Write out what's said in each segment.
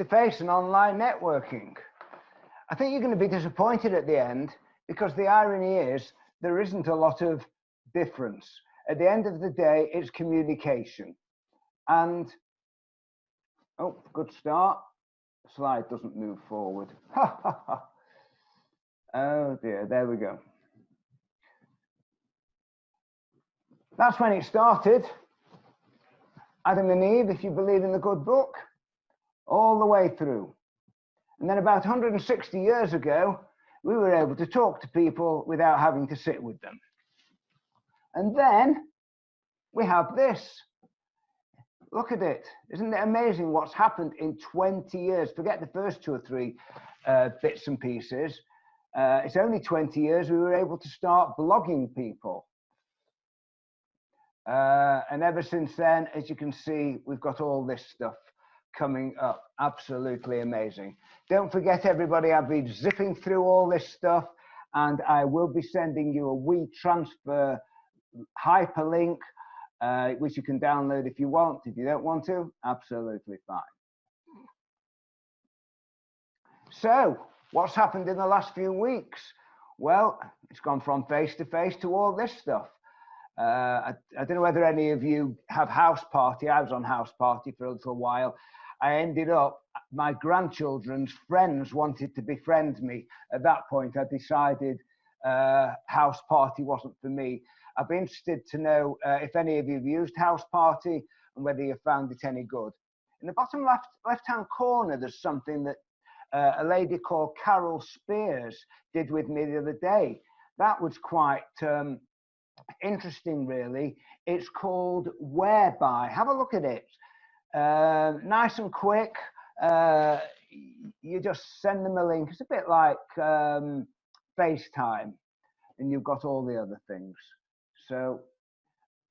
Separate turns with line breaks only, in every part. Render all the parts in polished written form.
face-to-face and online networking. I think you're going to be disappointed at the end, because the irony is there isn't a lot of difference. At the end of the day, it's communication. And, oh, good start. Slide doesn't move forward. Oh dear, there we go. That's when it started. Adam and Eve, if you believe in the good book, all the way through. And then about 160 years ago, we were able to talk to people without having to sit with them. And then we have this. Look at it. Isn't it amazing what's happened in 20 years? Forget the first 2 or 3 bits and pieces. It's only 20 years we were able to start blogging people. And ever since then, as you can see, we've got all this stuff coming up. Absolutely amazing. Don't forget, everybody, I've been zipping through all this stuff, and I will be sending you a WeTransfer hyperlink, which you can download if you want. If you don't want to, absolutely fine. So, what's happened in the last few weeks? Well, it's gone from face-to-face to all this stuff. I don't know whether any of you have House Party. I was on House Party for a little while. I ended up, my grandchildren's friends wanted to befriend me. At that point, I decided House Party wasn't for me. I'd be interested to know if any of you have used House Party and whether you found it any good. In the bottom left-hand corner, there's something that a lady called Carol Spears did with me the other day. That was quite interesting, really. It's called Whereby. Have a look at it. Nice and quick. You just send them a link. It's a bit like FaceTime, and you've got all the other things. So,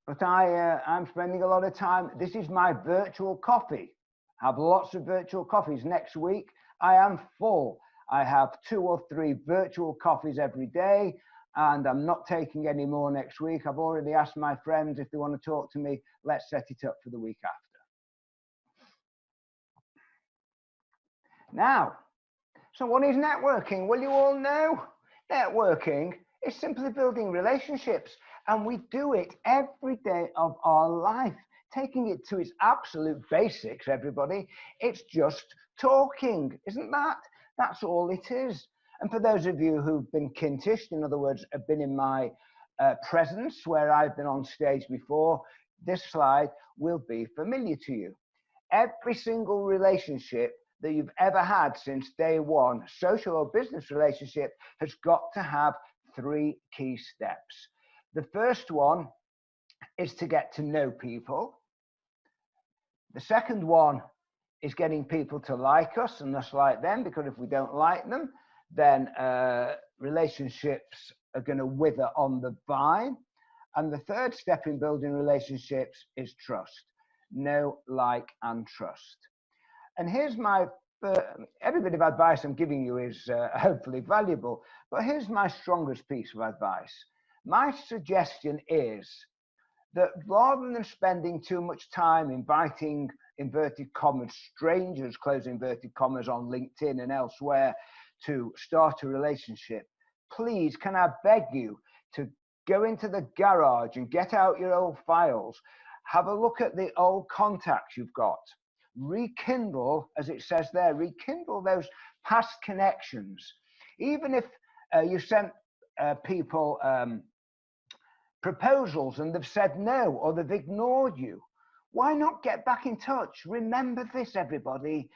but I'm spending a lot of time. This is my virtual coffee. I have lots of virtual coffees. Next week, I am full. I have 2 or 3 virtual coffees every day, and I'm not taking any more next week. I've already asked my friends if they want to talk to me. Let's set it up for the week after. Now, so what is networking? Well, you all know networking is simply building relationships, and we do it every day of our life. Taking it to its absolute basics, everybody, it's just talking, isn't that? That's all it is. And for those of you who've been kintished, in other words, have been in my presence where I've been on stage before, this slide will be familiar to you. Every single relationship that you've ever had since day one, social or business relationship, has got to have 3 key steps. The first one is to get to know people. The second one is getting people to like us and us like them, because if we don't like them, then relationships are going to wither on the vine. And the third step in building relationships is trust. Know, like, and trust. And here's my, every bit of advice I'm giving you is hopefully valuable, but here's my strongest piece of advice. My suggestion is that rather than spending too much time inviting, inverted commas, strangers, close inverted commas, on LinkedIn and elsewhere to start a relationship, please, can I beg you to go into the garage and get out your old files, have a look at the old contacts you've got, rekindle, as it says there, rekindle those past connections. Even if you sent people proposals and they've said no, or they've ignored you, why not get back in touch? Remember this, everybody,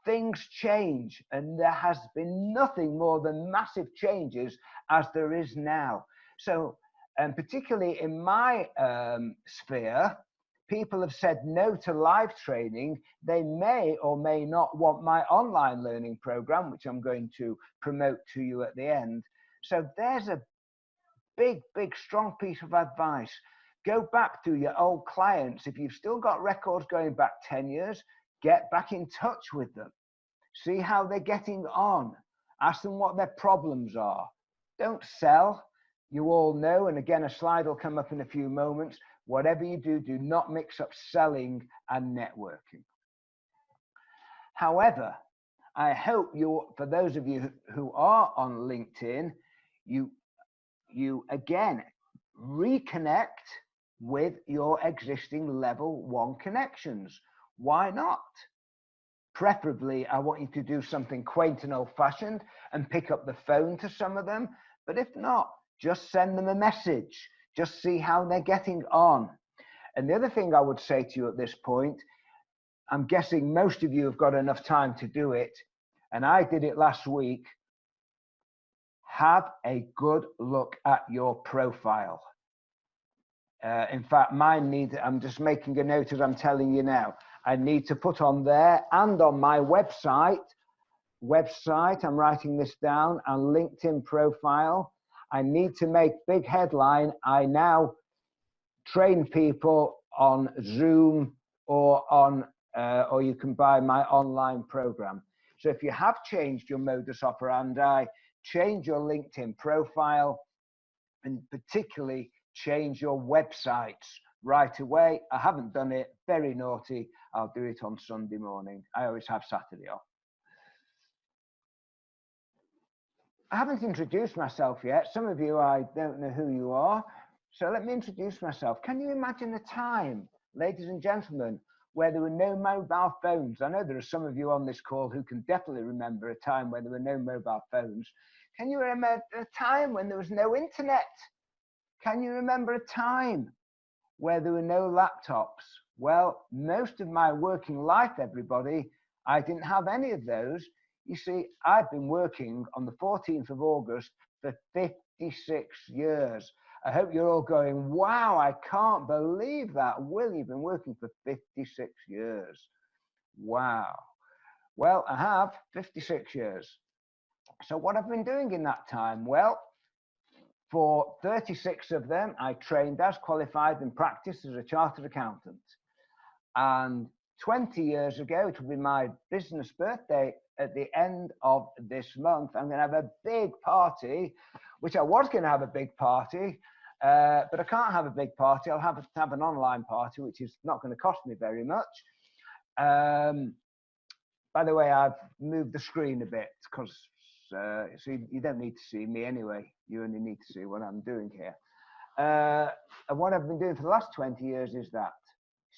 things change, and there has been nothing more than massive changes as there is now. So, and particularly in my sphere, people have said no to live training. They may or may not want my online learning program, which I'm going to promote to you at the end. So there's a big, strong piece of advice. Go back to your old clients. If you've still got records going back 10 years, get back in touch with them. See how they're getting on. Ask them what their problems are. Don't sell. You all know, and again, a slide will come up in a few moments. Whatever you do, do not mix up selling and networking. However, I hope for those of you who are on LinkedIn, you again reconnect with your existing level 1 connections. Why not? Preferably, I want you to do something quaint and old-fashioned and pick up the phone to some of them. But if not, just send them a message. Just see how they're getting on. And the other thing I would say to you at this point, I'm guessing most of you have got enough time to do it, and I did it last week. Have a good look at your profile. In fact, I'm just making a note as I'm telling you now. I need to put on there and on my website, I'm writing this down, and LinkedIn profile. I need to make big headline. I now train people on Zoom or you can buy my online program. So if you have changed your modus operandi, change your LinkedIn profile, and particularly change your websites right away. I haven't done it, very naughty. I'll do it on Sunday morning. I always have Saturday off. I haven't introduced myself yet. Some of you, I don't know who you are. So let me introduce myself. Can you imagine a time, ladies and gentlemen, where there were no mobile phones? I know there are some of you on this call who can definitely remember a time when there were no mobile phones. Can you remember a time when there was no internet? Can you remember a time where there were no laptops? Well, most of my working life, everybody, I didn't have any of those. You see, I've been working on the 14th of August for 56 years. I hope you're all going, wow, I can't believe that. Will, you've been working for 56 years. Wow. Well, I have 56 years. So what I've been doing in that time? Well, for 36 of them, I trained as qualified and practiced as a chartered accountant. And 20 years ago, it will be my business birthday at the end of this month. I'm going to have a big party, which I was going to have a big party, but I can't have a big party. I'll have to have an online party, which is not going to cost me very much. By the way, I've moved the screen a bit because so you don't need to see me anyway. You only need to see what I'm doing here. And what I've been doing for the last 20 years is that,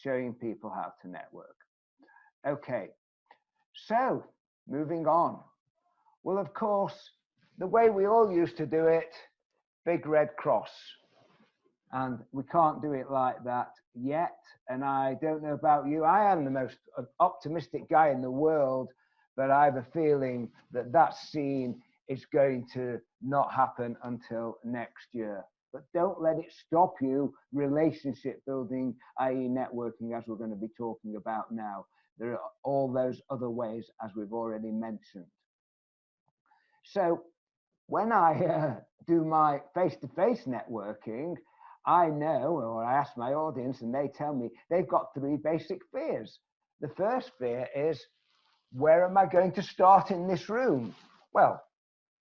showing people how to network. Okay, so moving on. Well, of course, the way we all used to do it, big red cross. And we can't do it like that yet. And I don't know about you. I am the most optimistic guy in the world, but I have a feeling that that scene is going to not happen until next year. But don't let it stop you relationship building, i.e. networking, as we're going to be talking about now. There are all those other ways, as we've already mentioned. So when I do my face-to-face networking, I know, or I ask my audience and they tell me they've got 3 basic fears. The first fear is, where am I going to start in this room? Well,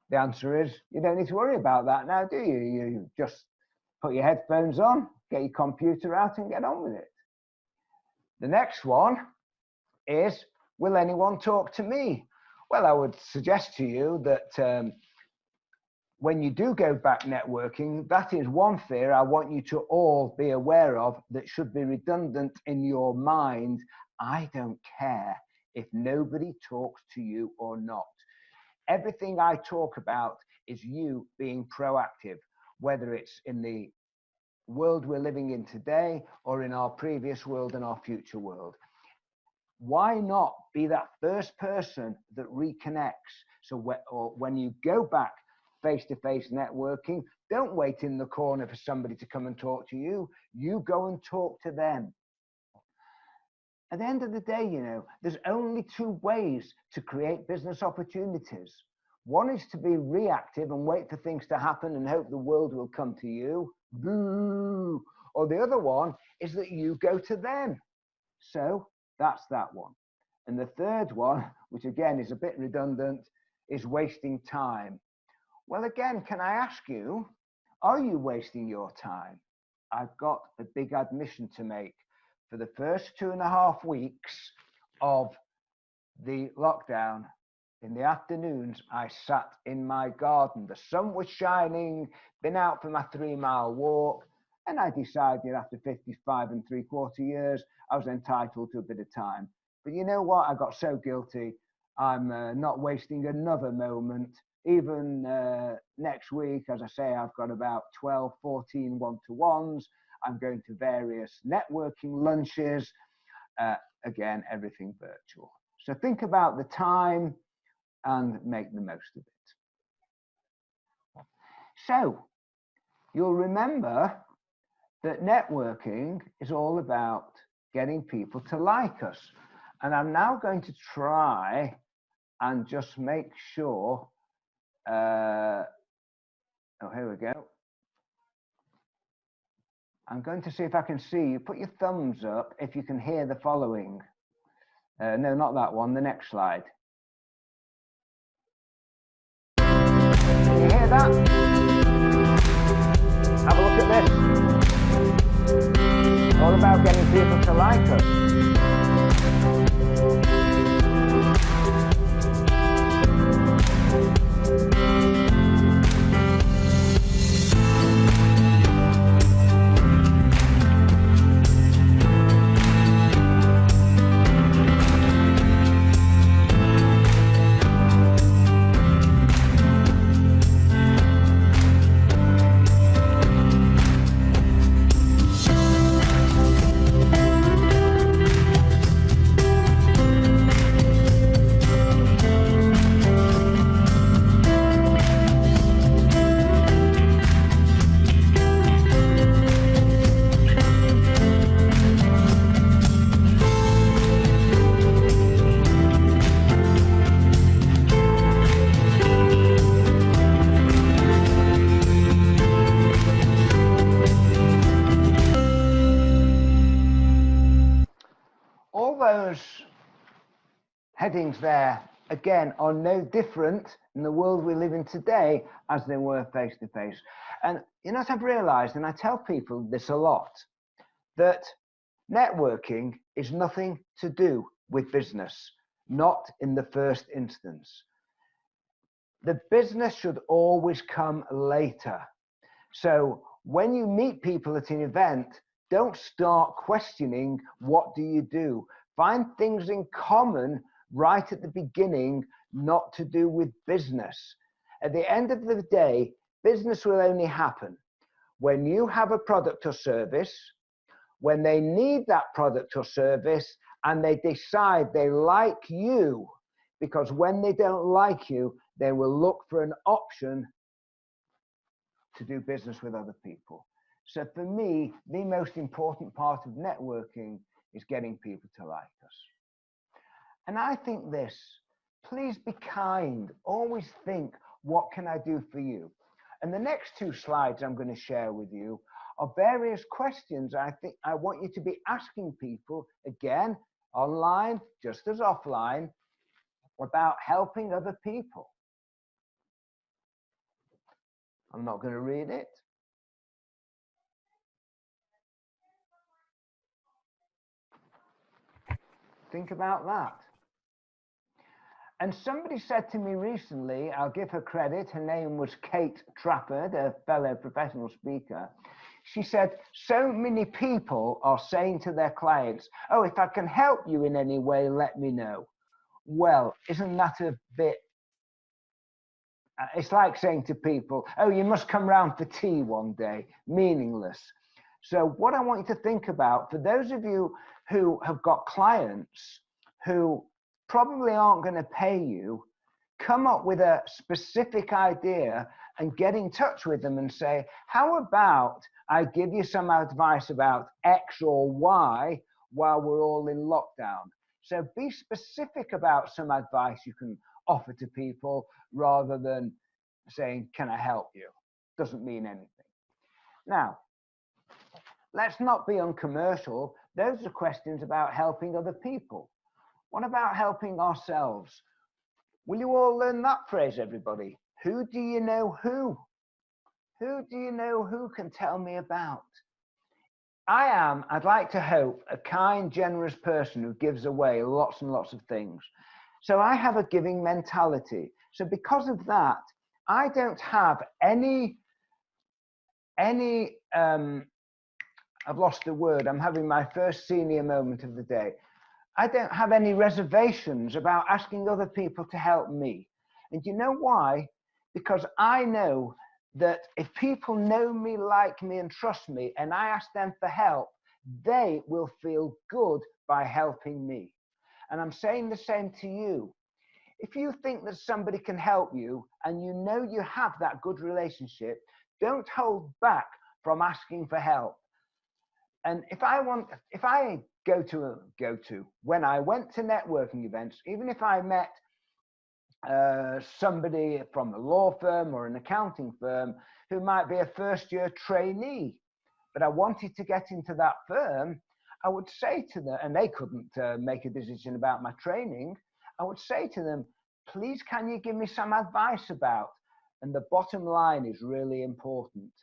the answer is, you don't need to worry about that now, do you? You just put your headphones on, get your computer out and get on with it. The next one is, will anyone talk to me? Well, I would suggest to you that when you do go back networking, that is one fear I want you to all be aware of that should be redundant in your mind. I don't care if nobody talks to you or not. Everything I talk about is you being proactive, whether it's in the world we're living in today or in our previous world and our future world. Why not be that first person that reconnects? So when you go back face-to-face networking, don't wait in the corner for somebody to come and talk to you. You go and talk to them. At the end of the day, you know, there's only 2 ways to create business opportunities. One is to be reactive and wait for things to happen and hope the world will come to you. Boo! Or the other one is that you go to them. So that's that one. And the third one, which again is a bit redundant, is wasting time. Well, again, can I ask you, are you wasting your time? I've got a big admission to make. For the first 2.5 weeks of the lockdown, in the afternoons, I sat in my garden. The sun was shining, been out for my 3-mile walk, and I decided after 55 3/4 years, I was entitled to a bit of time. But you know what? I got so guilty. I'm not wasting another moment. Even next week, as I say, I've got about 12, 14 one-to-ones. I'm going to various networking lunches. Again, everything virtual. So think about the time and make the most of it. So you'll remember that networking is all about getting people to like us. And I'm now going to try and just make sure, oh, here we go. I'm going to see if I can see you. Put your thumbs up if you can hear the following. No, not that one, the next slide. Can you hear that? Have a look at this. All about getting people to like us. Headings there, again, are no different in the world we live in today as they were face to face. And you know what I've realized, and I tell people this a lot, that networking is nothing to do with business, not in the first instance. The business should always come later. So when you meet people at an event, don't start questioning what do you do. Find things in common right at the beginning, not to do with business. At the end of the day, business will only happen when you have a product or service, when they need that product or service, and they decide they like you, because when they don't like you, they will look for an option to do business with other people. So for me, the most important part of networking is getting people to like us. And I think this, please be kind, always think, what can I do for you? And the next 2 slides I'm going to share with you are various questions I think I want you to be asking people, again, online, just as offline, about helping other people. I'm not going to read it. Think about that. And somebody said to me recently, I'll give her credit, her name was Kate Trafford, a fellow professional speaker. She said, so many people are saying to their clients, oh, if I can help you in any way, let me know. Well, isn't that a bit, it's like saying to people, oh, you must come round for tea one day, meaningless. So what I want you to think about, for those of you who have got clients who probably aren't going to pay you, come up with a specific idea and get in touch with them and say, how about I give you some advice about X or Y while we're all in lockdown? So be specific about some advice you can offer to people rather than saying, can I help you? Doesn't mean anything. Now, let's not be uncommercial. Those are questions about helping other people. What about helping ourselves? Will you all learn that phrase, everybody? Who do you know who? Who do you know who can tell me about? I am, I'd like to hope, a kind, generous person who gives away lots and lots of things. So I have a giving mentality. So because of that, I don't have any I've lost the word. I'm having my first senior moment of the day. I don't have any reservations about asking other people to help me. And you know why? Because I know that if people know me, like me, and trust me, and I ask them for help, they will feel good by helping me. And I'm saying the same to you. If you think that somebody can help you and you know you have that good relationship, don't hold back from asking for help. And when I went to networking events, even if I met somebody from a law firm or an accounting firm who might be a first-year trainee, but I wanted to get into that firm, I would say to them, and they couldn't make a decision about my training, I would say to them, please, can you give me some advice about? And the bottom line is really important.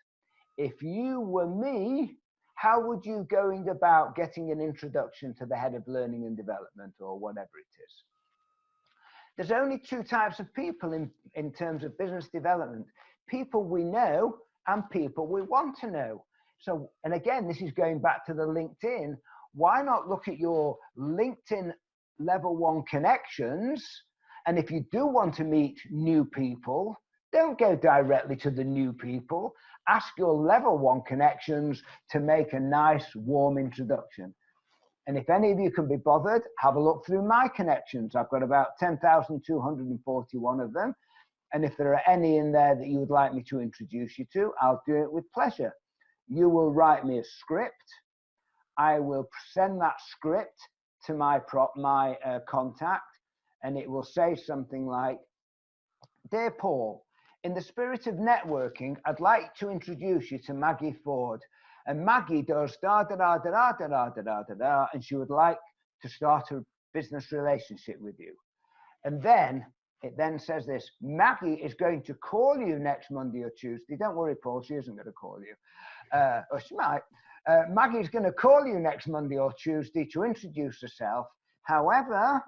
If you were me, how would you going about getting an introduction to the head of learning and development or whatever it is? There's only two types of people in terms of business development: people we know and people we want to know. So, and again, this is going back to the LinkedIn. Why not look at your LinkedIn level 1 connections? And if you do want to meet new people, don't go directly to the new people. Ask your level 1 connections to make a nice, warm introduction. And if any of you can be bothered, have a look through my connections. I've got about 10,241 of them. And if there are any in there that you would like me to introduce you to, I'll do it with pleasure. You will write me a script. I will send that script to my contact, and it will say something like, Dear Paul, in the spirit of networking, I'd like to introduce you to Maggie Ford. And Maggie does da da da da da da da da da da, and she would like to start a business relationship with you. And then it then says this: Maggie is going to call you next Monday or Tuesday. Don't worry, Paul, she isn't going to call you, or she might. Maggie's going to call you next Monday or Tuesday to introduce herself. However,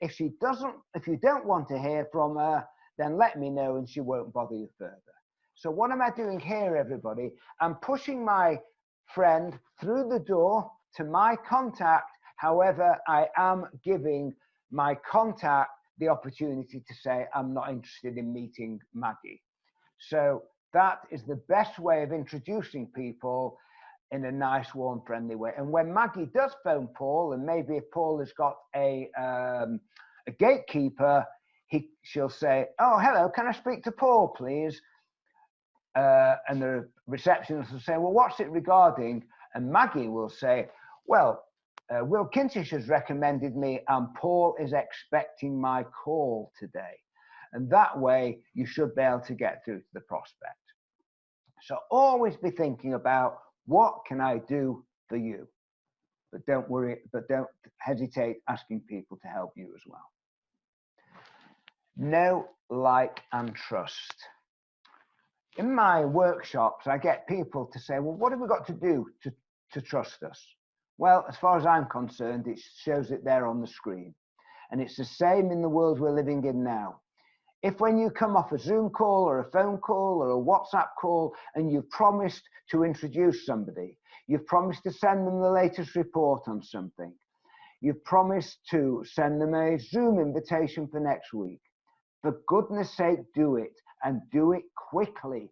if you don't want to hear from her, then let me know and she won't bother you further. So what am I doing here, everybody? I'm pushing my friend through the door to my contact. However, I am giving my contact the opportunity to say, I'm not interested in meeting Maggie. So that is the best way of introducing people in a nice, warm, friendly way. And when Maggie does phone Paul, and maybe if Paul has got a gatekeeper, she'll say, oh, hello, can I speak to Paul, please? And the receptionist will say, well, what's it regarding? And Maggie will say, well, Will Kintish has recommended me and Paul is expecting my call today. And that way you should be able to get through to the prospect. So always be thinking about, what can I do for you? But don't worry, but don't hesitate asking people to help you as well. Know, like, and trust. In my workshops, I get people to say, well, what have we got to do to trust us? Well, as far as I'm concerned, it shows it there on the screen. And it's the same in the world we're living in now. If when you come off a Zoom call or a phone call or a WhatsApp call and you've promised to introduce somebody, you've promised to send them the latest report on something, you've promised to send them a Zoom invitation for next week, for goodness sake, do it, and do it quickly.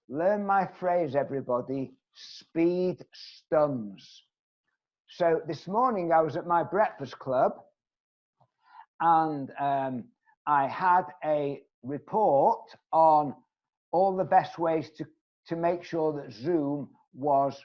Learn my phrase, everybody: speed stuns. So this morning I was at my breakfast club and I had a report on all the best ways to make sure that Zoom was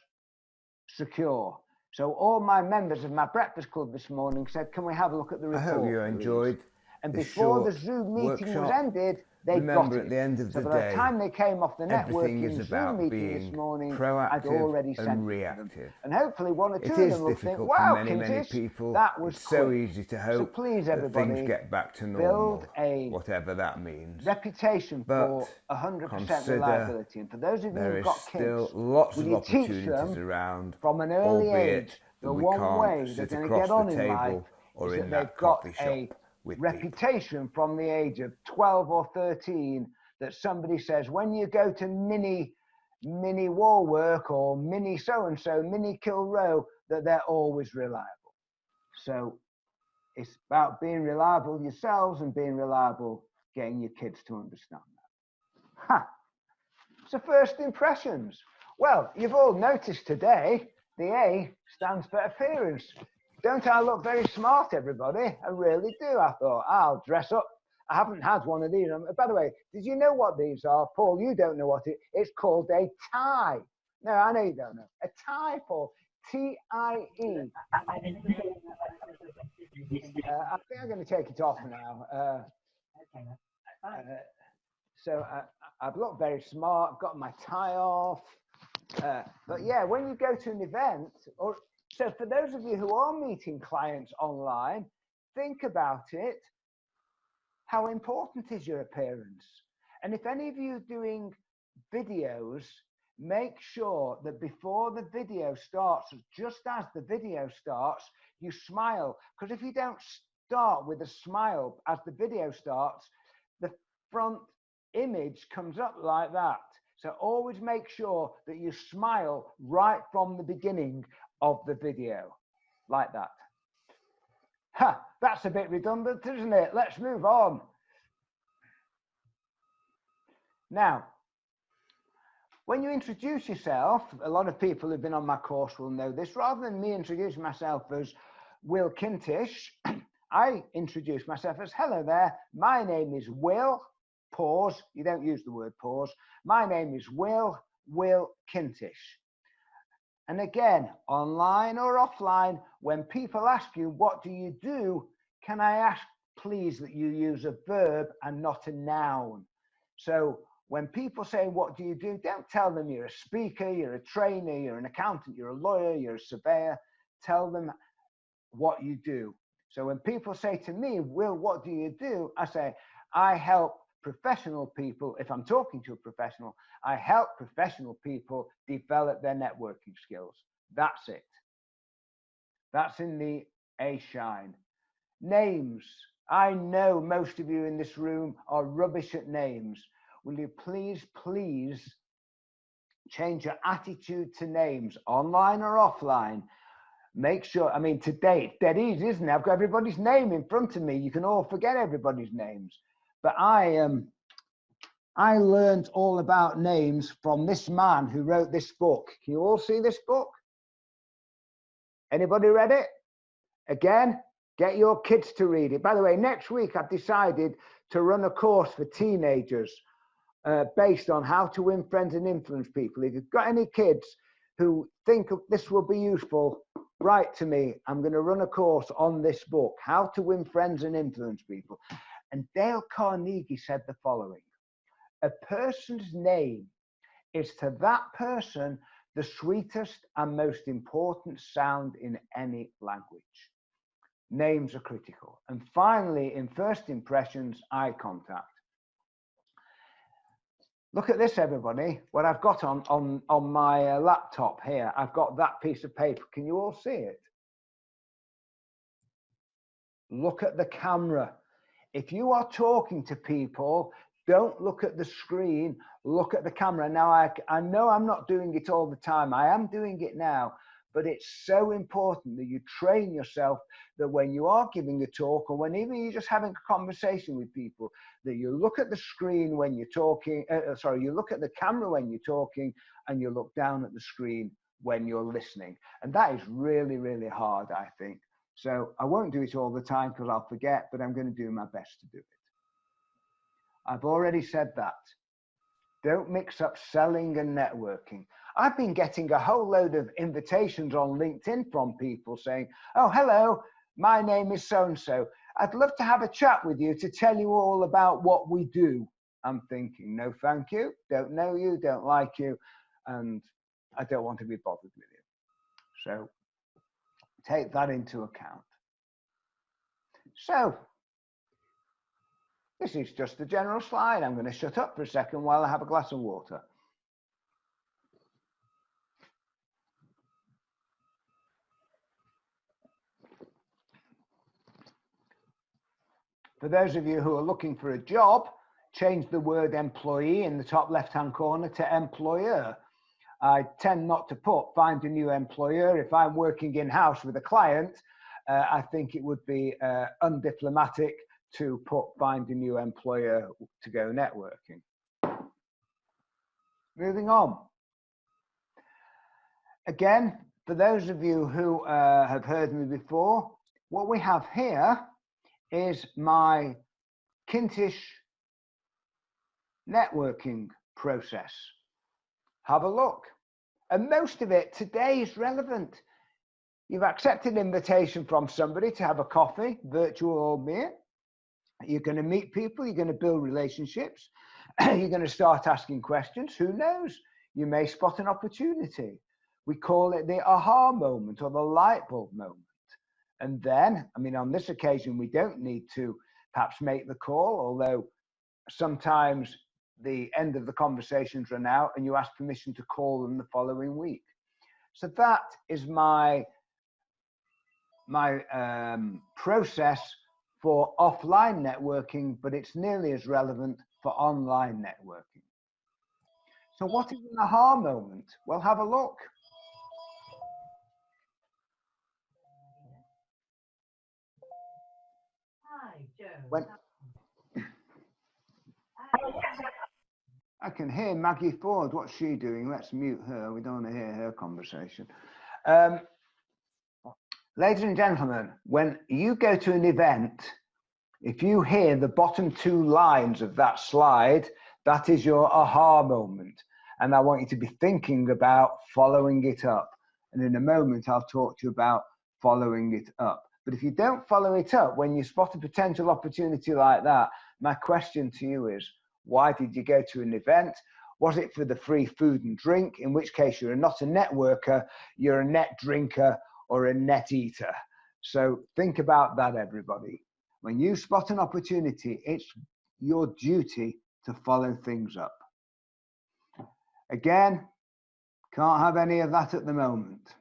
secure. So all my members of my breakfast club this morning said, can we have a look at the report?
I hope you enjoyed.
And before the Zoom meeting was ended, they got it.
At the end of the
day, by the time they came off the networking Zoom meeting this morning, I'd already sent them. And hopefully one or two of them will think, wow, many people, that was
so easy to hope.
So please, everybody,
things get back to normal,
build a
whatever that means.
Reputation for 100% reliability. And for those of you who've got kids,
still lots of opportunities around,
from an early age, the one way
they're
they're going to get on in life
or
is
in
that they've got a reputation from the age of 12 or 13 that somebody says, when you go to mini Walwork or mini so-and-so, mini Kilroe, that they're always reliable. So it's about being reliable yourselves and being reliable, getting your kids to understand that. Ha! So first impressions. Well, you've all noticed today, the A stands for appearance. Don't I look very smart, everybody? I really do. I thought, I'll dress up. I haven't had one of these. By the way, did you know what these are? Paul, you don't know what it's called a tie. No, I know you don't know. A tie, Paul. T-I-E. I think I'm going to take it off now. So I've looked very smart. I've got my tie off. But yeah, when you go to an event, so for those of you who are meeting clients online, think about it. How important is your appearance? And if any of you are doing videos, make sure that before the video starts, just as the video starts, you smile. Because if you don't start with a smile as the video starts, the front image comes up like that. So always make sure that you smile right from the beginning of the video, like that. Ha, that's a bit redundant, isn't it? Let's move on. Now, when you introduce yourself, a lot of people who've been on my course will know this. Rather than me introducing myself as Will Kintish, I introduce myself as, hello there, my name is Will, pause, you don't use the word pause. My name is Will Kintish. And again, online or offline, when people ask you, what do you do? Can I ask, please, that you use a verb and not a noun? So when people say, what do you do? Don't tell them you're a speaker, you're a trainer, you're an accountant, you're a lawyer, you're a surveyor. Tell them what you do. So when people say to me, Will, what do you do? I say, I help professional people. If I'm talking to a professional, I help professional people develop their networking skills. That's it. That's in the A shine. Names. I know most of you in this room are rubbish at names. Will you please change your attitude to names, online or offline? Make sure, I mean, today it's dead easy, isn't it? I've got everybody's name in front of me. You can all forget everybody's names. But I learned all about names from this man who wrote this book. Can you all see this book? Anybody read it? Again, get your kids to read it. By the way, next week I've decided to run a course for teenagers based on how to win friends and influence people. If you've got any kids who think this will be useful, write to me. I'm going to run a course on this book, How to Win Friends and Influence People. And Dale Carnegie said the following: a person's name is to that person the sweetest and most important sound in any language. Names are critical. And finally, in first impressions, eye contact. Look at this, everybody. What I've got on my laptop here, I've got that piece of paper. Can you all see it? Look at the camera. If you are talking to people, don't look at the screen, look at the camera. Now, I know I'm not doing it all the time. I am doing it now, but it's so important that you train yourself that when you are giving a talk, or whenever you're just having a conversation with people, that you look at the screen when you're talking, you look at the camera when you're talking, and you look down at the screen when you're listening. And that is really, really hard, I think. So I won't do it all the time because I'll forget, but I'm going to do my best to do it. I've already said that. Don't mix up selling and networking. I've been getting a whole load of invitations on LinkedIn from people saying, oh, hello, my name is so-and-so. I'd love to have a chat with you to tell you all about what we do. I'm thinking, no, thank you. Don't know you, don't like you, and I don't want to be bothered with you. So take that into account. So this is just a general slide. I'm going to shut up for a second while I have a glass of water. For those of you who are looking for a job, change the word employee in the top left-hand corner to employer. I tend not to put find a new employer. If I'm working in-house with a client, I think it would be undiplomatic to put find a new employer to go networking. Moving on. Again, for those of you who have heard me before, what we have here is my Kintish networking process. Have a look. And most of it today is relevant. You've accepted an invitation from somebody to have a coffee, virtual or mere. You're going to meet people, you're going to build relationships, you're going to start asking questions. Who knows? You may spot an opportunity. We call it the aha moment or the light bulb moment. And then, I mean, on this occasion, we don't need to perhaps make the call, although sometimes the end of the conversations run out and you ask permission to call them the following week. So that is my process for offline networking, but it's nearly as relevant for online networking. So what is an aha moment? Well, have a look.
Hi, Joe.
When I can hear Maggie Ford. What's she doing? Let's mute her. We don't want to hear her conversation. Ladies and gentlemen, when you go to an event, if you hear the bottom two lines of that slide, that is your aha moment. And I want you to be thinking about following it up. And in a moment, I'll talk to you about following it up. But if you don't follow it up, when you spot a potential opportunity like that, my question to you is, why did you go to an event? Was it for the free food and drink? In which case you're not a networker, you're a net drinker or a net eater. So think about that, everybody. When you spot an opportunity, it's your duty to follow things up. Again, can't have any of that at the moment.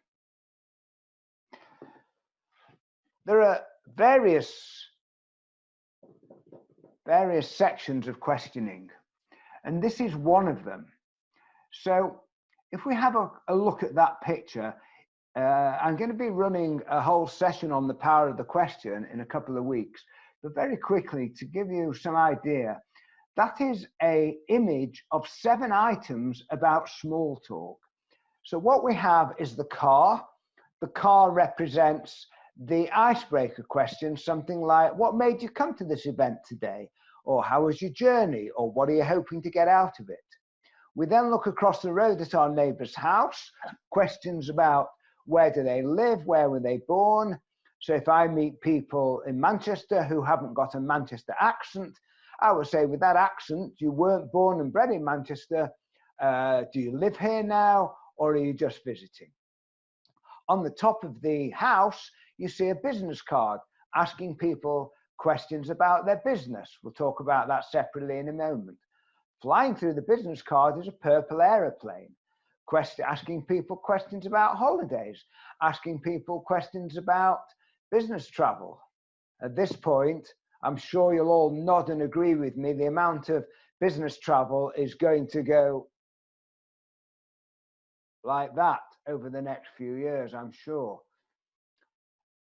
There are various sections of questioning, and this is one of them. So if we have a look at that picture, I'm going to be running a whole session on the power of the question in a couple of weeks, but very quickly, to give you some idea, that is an image of 7 items about small talk. So what we have is the car. The car represents the icebreaker question, something like, what made you come to this event today? Or how was your journey? Or what are you hoping to get out of it? We then look across the road at our neighbour's house, questions about where do they live, where were they born? So if I meet people in Manchester who haven't got a Manchester accent, I would say, with that accent, you weren't born and bred in Manchester. Do you live here now, or are you just visiting? On the top of the house, you see a business card asking people questions about their business. We'll talk about that separately in a moment. Flying through the business card is a purple aeroplane. Asking people questions about holidays, asking people questions about business travel. At this point, I'm sure you'll all nod and agree with me, the amount of business travel is going to go like that over the next few years, I'm sure.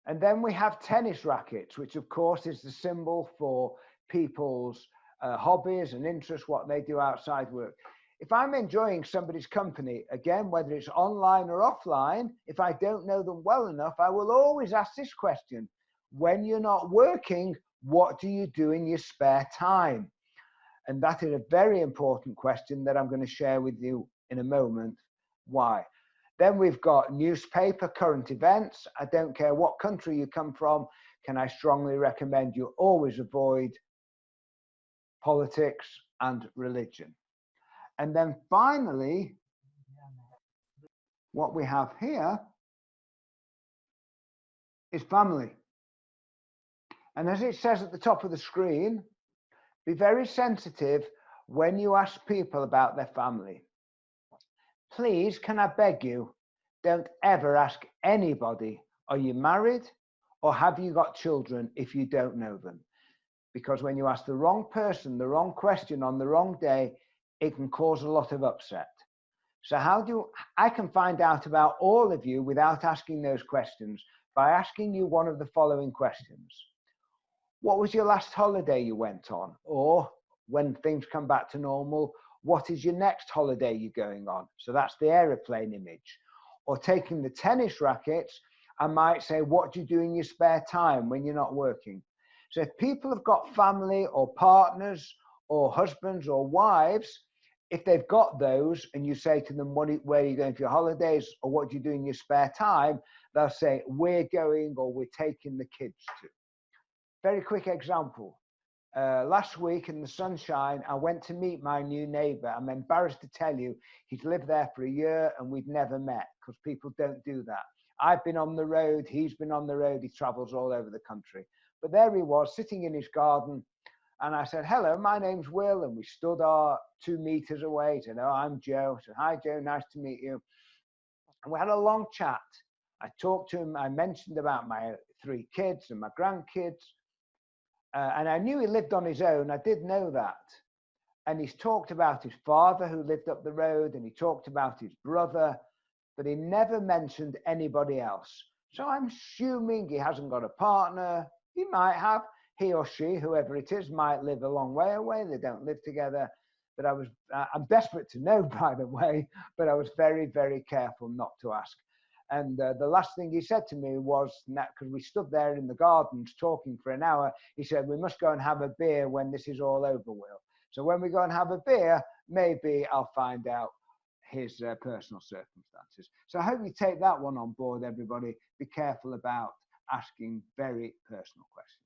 And then we have tennis rackets, which of course is the symbol for people's hobbies and interests, what they do outside work. If I'm enjoying somebody's company, again, whether it's online or offline, if I don't know them well enough, I will always ask this question. When you're not working, what do you do in your spare time? And that is a very important question that I'm going to share with you in a moment. Why? Then we've got newspaper, current events. I don't care what country you come from. Can I strongly recommend you always avoid politics and religion? And then finally, what we have here is family. And as it says at the top of the screen, be very sensitive when you ask people about their family. Please, can I beg you, don't ever ask anybody, are you married or have you got children if you don't know them? because when you ask the wrong person the wrong question on the wrong day, it can cause a lot of upset. So I can find out about all of you without asking those questions by asking you one of the following questions. What was your last holiday you went on? Or when things come back to normal, what is your next holiday you're going on? So that's the aeroplane image. Or taking the tennis rackets, I might say, what do you do in your spare time when you're not working? So if people have got family or partners or husbands or wives, if they've got those and you say to them, where are you going for your holidays, or what do you do in your spare time? They'll say, we're going, or we're taking the kids to. Very quick example. Last week in the sunshine, I went to meet my new neighbor. I'm embarrassed to tell you, he's lived there for a year and we'd never met because people don't do that. I've been on the road, he's been on the road, he travels all over the country. But there he was sitting in his garden. And I said, hello, my name's Will. And we stood 2 meters away. He said, oh, I'm Joe. I said, hi, Joe, nice to meet you. And we had a long chat. I talked to him. I mentioned about my 3 kids and my grandkids. And I knew he lived on his own. I did know that. And he's talked about his father who lived up the road, and he talked about his brother, but he never mentioned anybody else. So I'm assuming he hasn't got a partner. He might have. He or she, whoever it is, might live a long way away. They don't live together. But I'm desperate to know, by the way, but I was very, very careful not to ask. And the last thing he said to me was, because we stood there in the gardens talking for an hour, he said, we must go and have a beer when this is all over, Will. So when we go and have a beer, maybe I'll find out his personal circumstances. So I hope you take that one on board, everybody. Be careful about asking very personal questions.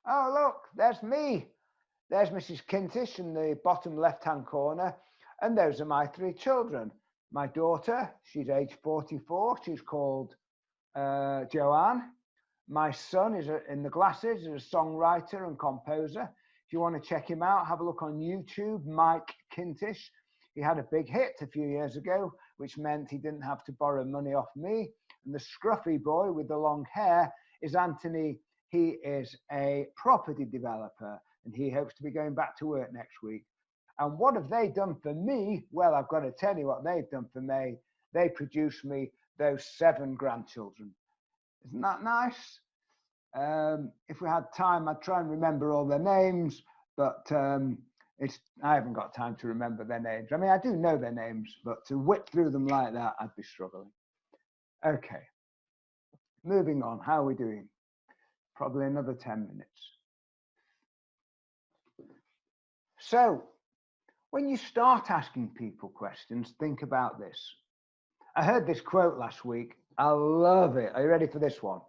Oh, look, there's me. There's Mrs. Kintish in the bottom left-hand corner. And those are my 3 children. My daughter, she's age 44. She's called Joanne. My son is in the glasses, is a songwriter and composer. If you want to check him out, have a look on YouTube, Mike Kintish. He had a big hit a few years ago, which meant he didn't have to borrow money off me. And the scruffy boy with the long hair is Anthony. He is a property developer, and he hopes to be going back to work next week. And what have they done for me? Well, I've got to tell you what they've done for me. They produced me those 7 grandchildren. Isn't that nice? If we had time, I'd try and remember all their names, but I haven't got time to remember their names. I mean, I do know their names, but to whip through them like that, I'd be struggling. Okay, moving on. How are we doing? Probably another 10 minutes. So, when you start asking people questions, think about this. I heard this quote last week. I love it. Are you ready for this one?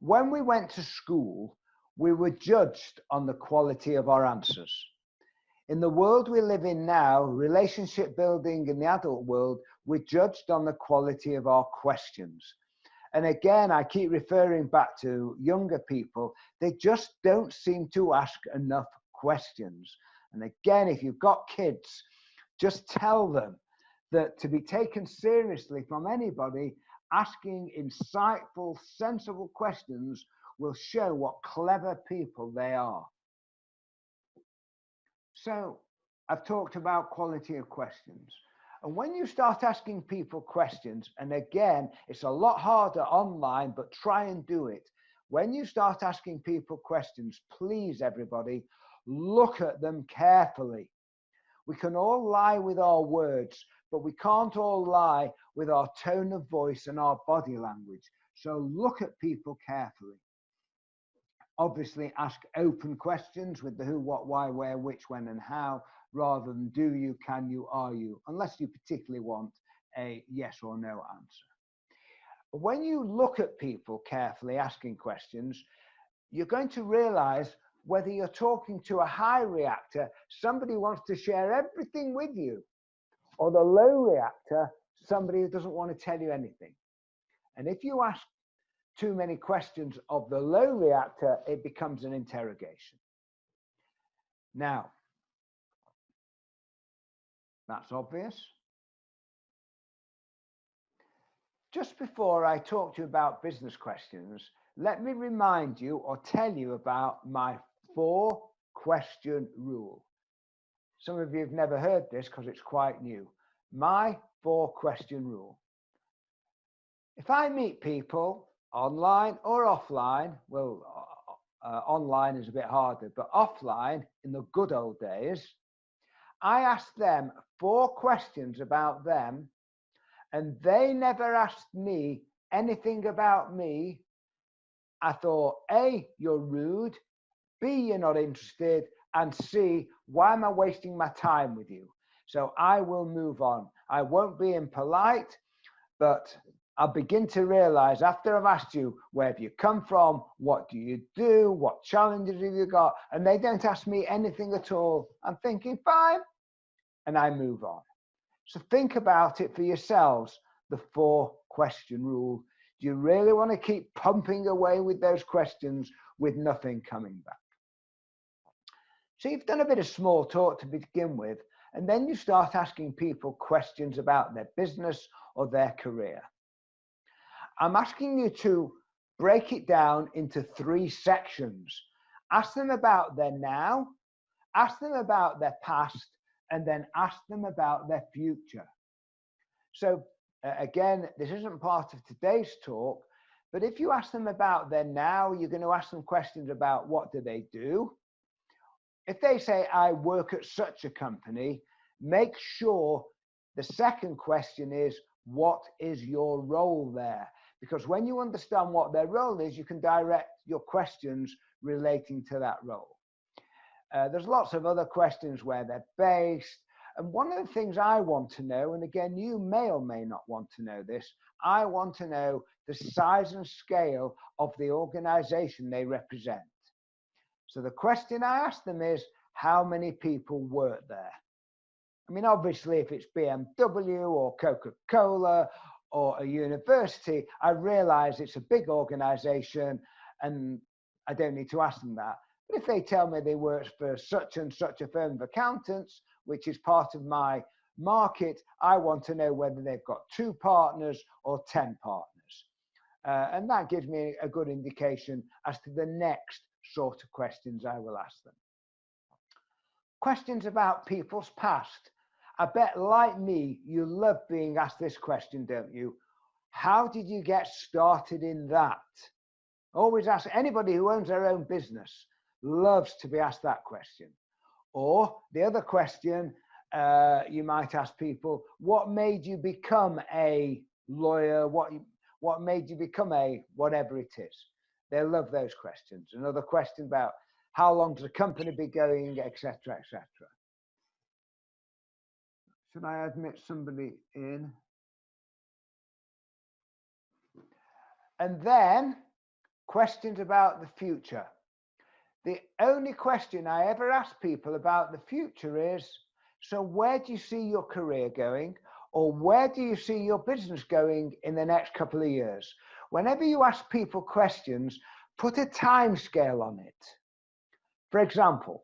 When we went to school, we were judged on the quality of our answers. In the world we live in now, relationship building in the adult world, we're judged on the quality of our questions. And again, I keep referring back to younger people. They just don't seem to ask enough questions. And again, if you've got kids, just tell them that to be taken seriously from anybody, asking insightful, sensible questions will show what clever people they are. So I've talked about quality of questions. And when you start asking people questions, and again, it's a lot harder online, but try and do it. When you start asking people questions, please, everybody, look at them carefully. We can all lie with our words, but we can't all lie with our tone of voice and our body language. So look at people carefully. Obviously, ask open questions with the who, what, why, where, which, when, and how, rather than do you, can you, are you, unless you particularly want a yes or no answer. When you look at people carefully asking questions, you're going to realize whether you're talking to a high reactor, somebody who wants to share everything with you, or the low reactor, somebody who doesn't want to tell you anything. And if you ask too many questions of the low reactor, it becomes an interrogation. Now, that's obvious. Just before I talk to you about business questions, let me remind you or tell you about my 4-question rule. Some of you have never heard this because it's quite new. My 4-question rule. If I meet people online or offline, well, online is a bit harder, but offline in the good old days, I asked them 4 questions about them, and they never asked me anything about me. I thought, A, you're rude, B, you're not interested, and C, why am I wasting my time with you? So I will move on. I won't be impolite, but I'll begin to realize after I've asked you, where have you come from? What do you do? What challenges have you got? And they don't ask me anything at all. I'm thinking, fine, and I move on. So think about it for yourselves, the 4-question rule. Do you really want to keep pumping away with those questions with nothing coming back? So you've done a bit of small talk to begin with, and then you start asking people questions about their business or their career. I'm asking you to break it down into 3 sections. Ask them about their now, ask them about their past, and then ask them about their future. So again, this isn't part of today's talk, but if you ask them about their now, you're going to ask them questions about what do they do. If they say, I work at such a company, make sure the second question is, what is your role there? Because when you understand what their role is, you can direct your questions relating to that role. There's lots of other questions where they're based. And one of the things I want to know, and again, you may or may not want to know this, I want to know the size and scale of the organization they represent. So the question I ask them is, how many people work there? I mean, obviously, if it's BMW or Coca-Cola or a university, I realize it's a big organization and I don't need to ask them that. But if they tell me they work for such and such a firm of accountants, which is part of my market, I want to know whether they've got 2 partners or 10 partners. And that gives me a good indication as to the next sort of questions I will ask them. Questions about people's past. I bet, like me, you love being asked this question, don't you? How did you get started in that? Always ask. Anybody who owns their own business loves to be asked that question. Or the other question you might ask people, what made you become a lawyer? What made you become a whatever it is? They love those questions. Another question about how long does a company be going, etc., etc. Should I admit somebody in? And then questions about the future. The only question I ever ask people about the future is, so where do you see your career going? Or where do you see your business going in the next couple of years? Whenever you ask people questions, put a time scale on it. For example,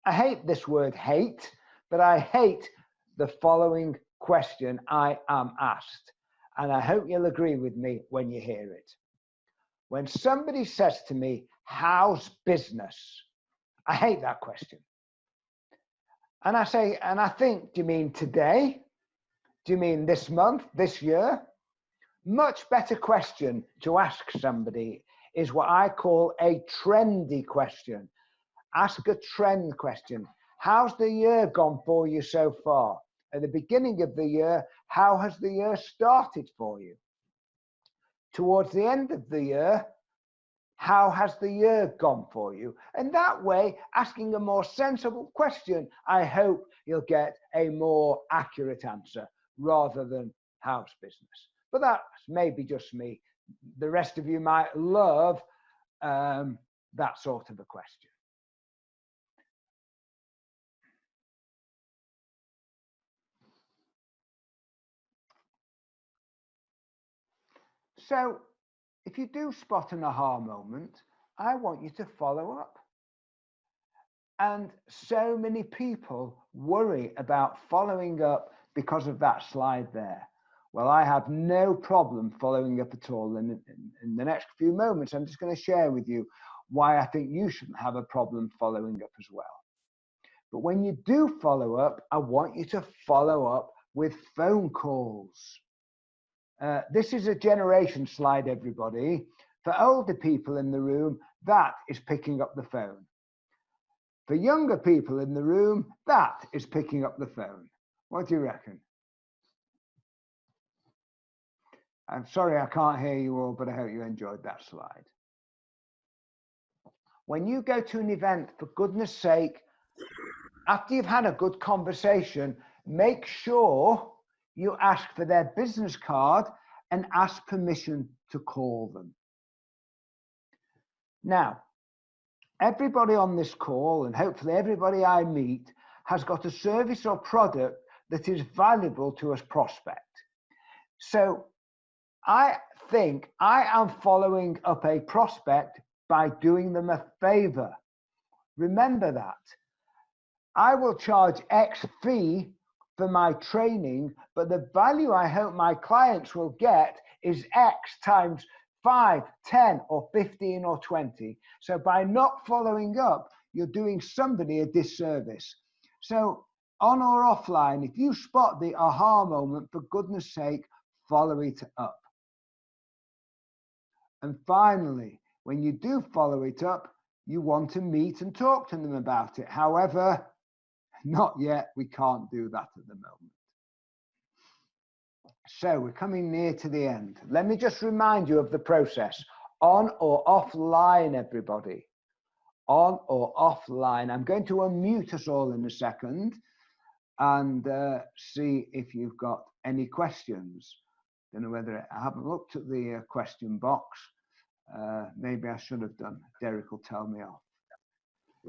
I hate this word hate, but I hate the following question I am asked. And I hope you'll agree with me when you hear it. When somebody says to me, how's business? I hate that question. And I say, and I think, do you mean today? Do you mean this month, this year? Much better question to ask somebody is what I call a trendy question. Ask a trend question. How's the year gone for you so far? At the beginning of the year, how has the year started for you? Towards the end of the year, how has the year gone for you? And that way, asking a more sensible question, I hope you'll get a more accurate answer rather than how's business. But that's maybe just me. The rest of you might love that sort of a question. So if you do spot an aha moment, I want you to follow up. And so many people worry about following up because of that slide there. Well, I have no problem following up at all. And in the next few moments, I'm just going to share with you why I think you shouldn't have a problem following up as well. But when you do follow up, I want you to follow up with phone calls. This is a generation slide, everybody. For older people in the room, that is picking up the phone. For younger people in the room, that is picking up the phone. What do you reckon? I'm sorry I can't hear you all, but I hope you enjoyed that slide. When you go to an event, for goodness sake, after you've had a good conversation, make sure you ask for their business card and ask permission to call them. Now, everybody on this call, and hopefully everybody I meet, has got a service or product that is valuable to a prospect. So I think I am following up a prospect by doing them a favor. Remember that. I will charge X fee for my training, but the value I hope my clients will get is X times 5, 10, or 15, or 20. So by not following up, you're doing somebody a disservice. So on or offline, if you spot the aha moment, for goodness sake, follow it up. And finally, when you do follow it up, you want to meet and talk to them about it. However, not yet, we can't do that at the moment. So we're coming near to the end. Let me just remind you of the process. On or offline, everybody. On or offline. I'm going to unmute us all in a second and see if you've got any questions. Don't know whether I haven't looked at the question box. Maybe I should have done. Derek will tell me off.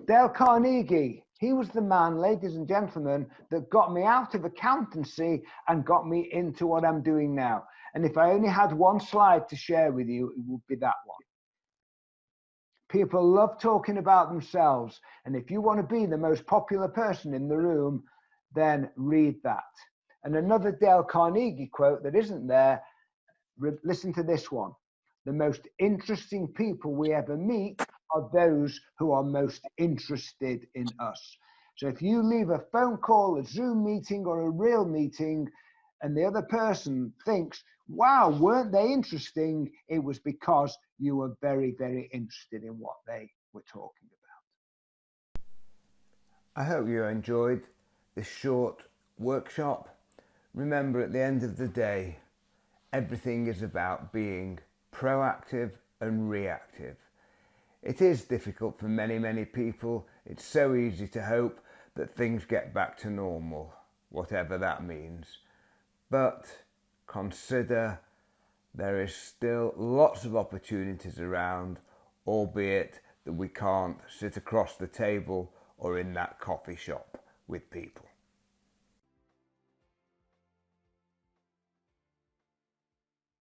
Dale Carnegie, he was the man, ladies and gentlemen, that got me out of accountancy and got me into what I'm doing now. And if I only had one slide to share with you, it would be that one. People love talking about themselves. And if you want to be the most popular person in the room, then read that. And another Dale Carnegie quote that isn't there, listen to this one. The most interesting people we ever meet are those who are most interested in us. So if you leave a phone call, a Zoom meeting, or a real meeting, and the other person thinks, wow, weren't they interesting? It was because you were very, very interested in what they were talking about.
I hope you enjoyed this short workshop. Remember, at the end of the day, everything is about being proactive and reactive. It is difficult for many, many people. It's so easy to hope that things get back to normal, whatever that means. But consider there is still lots of opportunities around, albeit that we can't sit across the table or in that coffee shop with people.